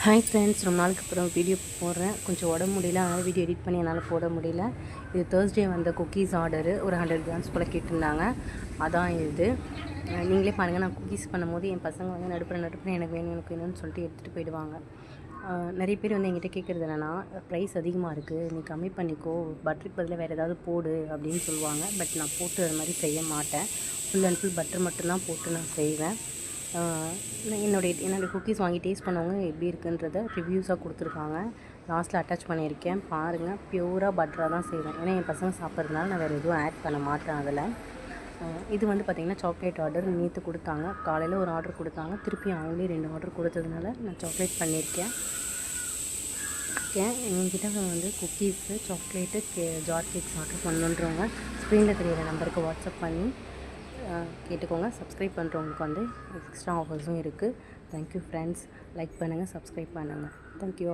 Hi friends, ரொம்ப நாளுக்கு அப்புறம் வீடியோ போடுறேன். கொஞ்சம் உடம்பு முடியல, அதனால் வீடியோ எடிட் பண்ணி என்னால் போட முடியல. இது தேர்ஸ்டே வந்த குக்கீஸ் ஆர்டரு. ஒரு 100 கிராம்ஸ் போல் கேட்டிருந்தாங்க. அதான் இது. நீங்களே பாருங்கள், நான் குக்கீஸ் பண்ணும்போது என் பசங்க வந்து நடுப்புற எனக்கு வேணும்னு சொல்லிட்டு எடுத்துகிட்டு போயிடுவாங்க. நிறைய பேர் வந்து என்கிட்ட கேட்குறது என்னென்னா, ப்ரைஸ் அதிகமாக இருக்குது, நீ கம்மி பண்ணிக்கோ, பட்டருக்கு பதிலாக வேறு ஏதாவது போடு அப்படின்னு சொல்லுவாங்க. பட் நான் போட்டு அது மாதிரி செய்ய மாட்டேன். ஃபுல் அண்ட் ஃபுல் பட்டர் மட்டும்தான் போட்டு நான் செய்வேன். என்னுடைய குக்கீஸ் வாங்கி டேஸ்ட் பண்ணவங்க எப்படி இருக்குன்றத ரிவ்யூஸாக கொடுத்துருக்காங்க. லாஸ்ட்டில் அட்டாச் பண்ணியிருக்கேன், பாருங்கள். ப்யூராக பட்டராக தான் செய்வேன், ஏன்னா என் பசங்க சாப்பிட்றதுனால நான் வேறு எதுவும் ஆட் பண்ண மாட்டேன் அதில். இது வந்து பார்த்திங்கன்னா சாக்லேட் ஆர்டர் நேற்று கொடுத்தாங்க. காலையில் ஒரு ஆர்டர் கொடுத்தாங்க, திருப்பி அவங்களே 2 ஆர்டர் கொடுத்ததுனால நான் சாக்லேட் பண்ணியிருக்கேன். என்கிட்ட வந்து cookies, chocolate, jar cakes order பண்ணணுன்றவங்க ஸ்க்ரீனில் தெரியிற நம்பருக்கு வாட்ஸ்அப் பண்ணி கேட்டுக்கோங்க. சப்ஸ்கிரைப் பண்ணுறவங்களுக்கு வந்து எக்ஸ்ட்ரா ஆஃபர்ஸும் இருக்குது. Thank you friends. லைக் பண்ணுங்கள், சப்ஸ்கிரைப் பண்ணுங்கள். தேங்க்யூ.